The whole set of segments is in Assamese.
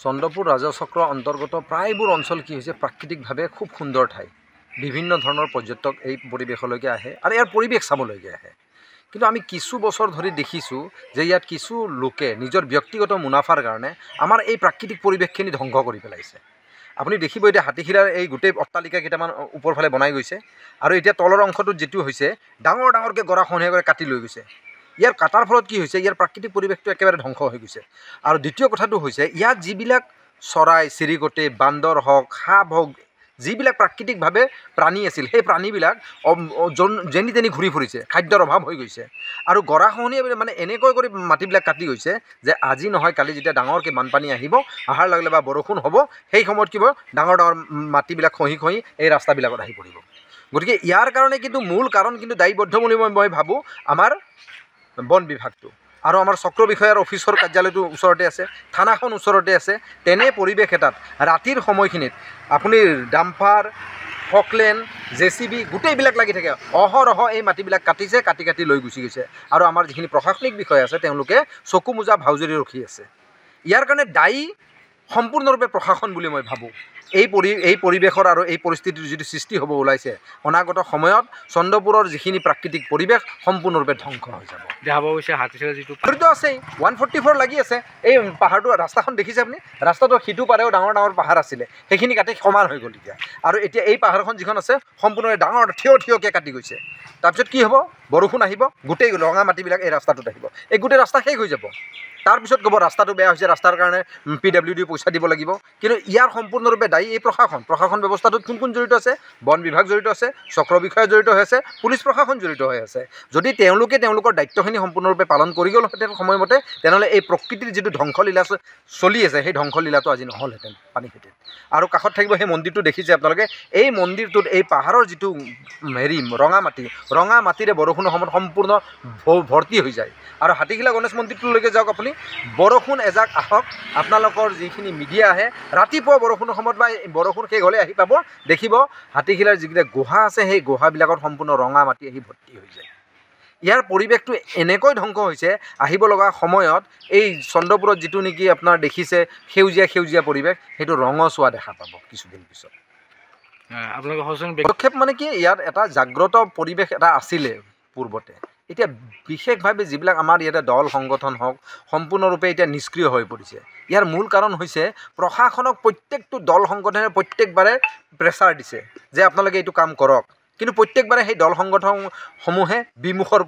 চন্দ্ৰপুৰ ৰাজচক্ৰ অন্তৰ্গত প্ৰায়বোৰ অঞ্চল কি হৈছে প্ৰাকৃতিকভাৱে খুব সুন্দৰ ঠাই বিভিন্ন ধৰণৰ পৰ্যটক এই পৰিৱেশলৈকে আহে আৰু ইয়াৰ পৰিৱেশ চাবলৈকে আহে কিন্তু আমি কিছু বছৰ ধৰি দেখিছোঁ যে ইয়াত কিছু লোকে নিজৰ ব্যক্তিগত মুনাফাৰ কাৰণে আমাৰ এই প্ৰাকৃতিক পৰিৱেশখিনি ধ্বংস কৰি পেলাইছে আপুনি দেখিব এতিয়া হাতীখিলাৰ এই গোটেই অট্টালিকা কেইটামান ওপৰ ফালে বনাই গৈছে আৰু এতিয়া তলৰ অংশটোত যেটো হৈছে ডাঙৰ ডাঙৰকৈ গৰাখহনীয়াকৈ কাটি লৈ গৈছে ইয়াৰ কাটাৰ ফলত কি হৈছে ইয়াৰ প্ৰাকৃতিক পৰিৱেশটো একেবাৰে ধ্বংস হৈ গৈছে আৰু দ্বিতীয় কথাটো হৈছে ইয়াত যিবিলাক চৰাই চিৰিকটি বান্দৰ হওক সাপ হওক যিবিলাক প্ৰাকৃতিকভাৱে প্ৰাণী আছিল সেই প্ৰাণীবিলাক যেনি তেনি ঘূৰি ফুৰিছে খাদ্যৰ অভাৱ হৈ গৈছে আৰু গৰাখহনীয়া মানে এনেকৈ কৰি মাটিবিলাক কাটি গৈছে যে আজি নহয় কালি যেতিয়া ডাঙৰকৈ বানপানী আহিব অহাৰ লগে লগে বা বৰষুণ হ'ব সেই সময়ত কি হ'ব ডাঙৰ ডাঙৰ মাটিবিলাক খহি খহি এই ৰাস্তাবিলাকত আহি পৰিব গতিকে ইয়াৰ কাৰণে কিন্তু মূল কাৰণ কিন্তু দায়বদ্ধ বুলি মই ভাবোঁ আমাৰ বন বিভাগটো আৰু আমাৰ চক্ৰ বিষয়াৰ অফিচৰ কাৰ্যালয়টো ওচৰতে আছে থানাখন ওচৰতে আছে তেনে পৰিৱেশ এটাত ৰাতিৰ সময়খিনিত আপুনি ডাম্পাৰ ফকলেন জেচিবি গোটেইবিলাক লাগি থাকে অহৰহ এই মাটিবিলাক কাটিছে কাটি লৈ গুচি গৈছে আৰু আমাৰ যিখিনি প্ৰশাসনিক বিষয় আছে তেওঁলোকে চকু মোজা ভাউজৰি ৰখি আছে ইয়াৰ কাৰণে দায়ী সম্পূৰ্ণৰূপে প্ৰশাসন বুলি মই ভাবোঁ এই পৰিৱেশৰ আৰু এই পৰিস্থিতিৰ যিটো সৃষ্টি হ'ব ওলাইছে অনাগত সময়ত চন্দ্ৰপুৰৰ যিখিনি প্ৰাকৃতিক পৰিৱেশ সম্পূৰ্ণৰূপে ধ্বংস হৈ যাব দেখা পোৱা গৈছে হাতীচিলা যিটো আছেই 144 লাগি আছে এই পাহাৰটো ৰাস্তাখন দেখিছে আপুনি ৰাস্তাটো সিটো পাৰেও ডাঙৰ ডাঙৰ পাহাৰ আছিলে সেইখিনি কাটি সমান হৈ গ'ল এতিয়া আৰু এতিয়া এই পাহাৰখন যিখন আছে সম্পূৰ্ণভাৱে ডাঙৰ থিয়কৈ কাটি গৈছে তাৰপিছত কি হ'ব বৰষুণ আহিব গোটেই ৰঙা মাটিবিলাক এই ৰাস্তাটোত আহিব এই গোটেই ৰাস্তা শেষ হৈ যাব তাৰপিছত ক'ব ৰাস্তাটো বেয়া হৈছে ৰাস্তাৰ কাৰণে PWD পইচা দিব লাগিব কিন্তু ইয়াৰ সম্পূৰ্ণৰূপে দায়ী এই প্ৰশাসন ব্যৱস্থাটোত কোন জড়িত আছে বন বিভাগ জড়িত আছে চক্ৰ বিষয়া জড়িত হৈ আছে পুলিচ প্ৰশাসন জড়িত হৈ আছে যদি তেওঁলোকে তেওঁলোকৰ দায়িত্বখিনি সম্পূৰ্ণৰূপে পালন কৰি গ'লহেঁতেন সময়মতে তেনেহ'লে এই প্ৰকৃতিৰ যিটো ধ্বংসলীলা চলি আছে সেই ধ্বংসলীলাটো আজি নহ'লহেঁতেন পানীখেতিত আৰু কাষত থাকিব সেই মন্দিৰটো দেখিছে আপোনালোকে এই মন্দিৰটোত এই পাহাৰৰ যিটো ৰঙা মাটিৰে বৰষুণৰ সময়ত সম্পূৰ্ণ ভৰ্তি হৈ যায় আৰু হাতীখিলা গণেশ মন্দিৰটোলৈকে যাওক আপুনি বৰষুণ এজাক আহক আপোনালোকৰ যিখিনি মিডিয়া আহে ৰাতিপুৱা বৰষুণৰ সময়ত বা বৰষুণ শেষ হ'লে আহি পাব দেখিব হাতীখিলাৰ যিকেইটা গুহা আছে সেই গুহাবিলাকত সম্পূৰ্ণ ৰঙা মাটি আহি ভৰ্তি হৈ যায় ইয়াৰ পৰিৱেশটো এনেকৈ ধ্বংস হৈছে আহিব লগা সময়ত এই চন্দ্ৰপুৰত যিটো নেকি আপোনাৰ দেখিছে সেউজীয়া পৰিৱেশ সেইটো ৰঙচুৱা দেখা পাব কিছুদিন পিছত আপোনালোকে পদক্ষেপ মানে কি ইয়াত এটা জাগ্ৰত পৰিৱেশ এটা আছিলে পূৰ্বতে এতিয়া বিশেষভাৱে যিবিলাক আমাৰ ইয়াতে দল সংগঠন হওক সম্পূৰ্ণৰূপে এতিয়া নিষ্ক্ৰিয় হৈ পৰিছে ইয়াৰ মূল কাৰণ হৈছে প্ৰশাসনক প্ৰত্যেকটো দল সংগঠনে প্ৰত্যেকবাৰে প্ৰেছাৰ দিছে যে আপোনালোকে এইটো কাম কৰক কিন্তু প্ৰত্যেকবাৰে সেই দল সংগঠনসমূহে বিমুখৰ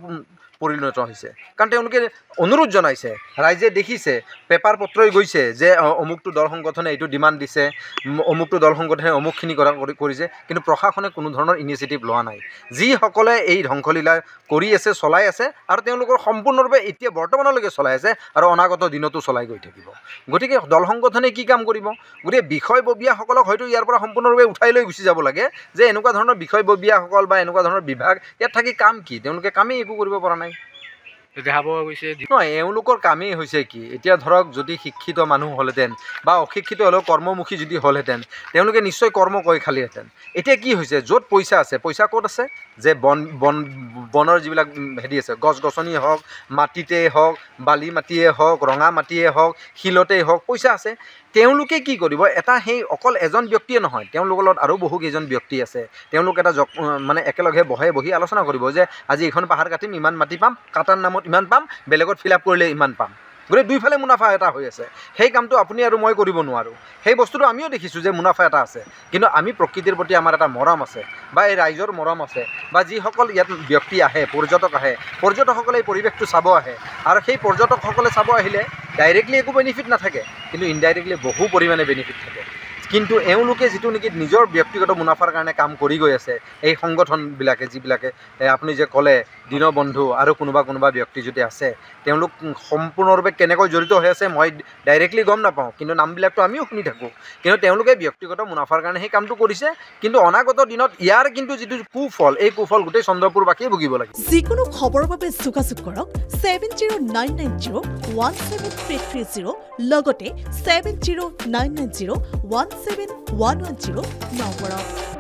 পৰিণত হৈছে কাৰণ তেওঁলোকে অনুৰোধ জনাইছে ৰাইজে দেখিছে পেপাৰ পত্ৰই গৈছে যে অমুকটো দল সংগঠনে এইটো ডিমাণ্ড দিছে অমুকটো দল সংগঠনে অমুকখিনি কৰিছে কিন্তু প্ৰশাসনে কোনো ধৰণৰ ইনিচিয়েটিভ লোৱা নাই যিসকলে এই ধ্বংসলীলা কৰি আছে চলাই আছে আৰু তেওঁলোকৰ সম্পূৰ্ণৰূপে এতিয়া বৰ্তমানলৈকে চলাই আছে আৰু অনাগত দিনতো চলাই গৈ থাকিব গতিকে দল সংগঠনে কি কাম কৰিব গতিকে বিষয়ববীয়াসকলক হয়তো ইয়াৰ পৰা সম্পূৰ্ণৰূপে উঠাই লৈ গুচি যাব লাগে যে এনেকুৱা ধৰণৰ বিষয়ববীয়াসকল বা এনেকুৱা ধৰণৰ বিভাগ ইয়াত থাকি কাম কি তেওঁলোকে কামেই একো কৰিব পৰা নাই দেখা পোৱা গৈছে নহয় এওঁলোকৰ কামেই হৈছে কি এতিয়া ধৰক যদি শিক্ষিত মানুহ হ'লহেঁতেন বা অশিক্ষিত হ'লেও কৰ্মমুখী যদি হ'লহেঁতেন তেওঁলোকে নিশ্চয় কৰ্ম কৰি খালিহেঁতেন এতিয়া কি হৈছে য'ত পইচা আছে পইচা ক'ত আছে যে বনৰ যিবিলাক হেৰি আছে গছ গছনিয়ে হওক মাটিতেই হওক বালি মাটিয়ে হওক ৰঙা মাটিয়ে হওক শিলতেই হওক পইচা আছে তেওঁলোকে কি কৰিব এটা সেই অকল এজন ব্যক্তিয়ে নহয় তেওঁলোকৰ লগত আৰু বহুকেইজন ব্যক্তি আছে তেওঁলোক এটা মানে একেলগে বহি আলোচনা কৰিব যে আজি এইখন পাহাৰ কাটিম ইমান মাটি পাম কাটাৰ নামত ইমান পাম বেলেগত ফিল আপ কৰিলে ইমান পাম গতিকে দুইফালে মুনাফা এটা হৈ আছে সেই কামটো আপুনি আৰু মই কৰিব নোৱাৰোঁ সেই বস্তুটো আমিও দেখিছোঁ যে মুনাফা এটা আছে কিন্তু আমি প্ৰকৃতিৰ প্ৰতি আমাৰ এটা মৰম আছে বা এই ৰাইজৰ মৰম আছে বা যিসকল ইয়াত ব্যক্তি আহে পৰ্যটকসকলে এই পৰিৱেশটো চাব আহে আৰু সেই পৰ্যটকসকলে চাব আহিলে ডাইৰেক্টলি একো বেনিফিট নাথাকে কিন্তু ইনডাইৰেক্টলি বহু পৰিমাণে বেনিফিট থাকে কিন্তু এওঁলোকে যিটো নেকি নিজৰ ব্যক্তিগত মুনাফাৰ কাৰণে কাম কৰি গৈ আছে এই সংগঠনবিলাকে যিবিলাকে আপুনি যে ক'লে দীনবন্ধু আৰু কোনোবা ব্যক্তি যদি আছে তেওঁলোক সম্পূৰ্ণৰূপে কেনেকৈ জড়িত হৈ আছে মই ডাইৰেক্টলি গম নাপাওঁ কিন্তু নামবিলাকতো আমিও শুনি থাকোঁ কিন্তু তেওঁলোকে ব্যক্তিগত মুনাফাৰ কাৰণে সেই কামটো কৰিছে কিন্তু অনাগত দিনত ইয়াৰ কিন্তু যিটো কুফল এই কুফল গোটেই চন্দ্ৰপুৰবাসীয়ে ভুগিব লাগে যিকোনো খবৰৰ বাবে যোগাযোগ কৰক 7099017330 লগতে 7099017110 নম্বৰত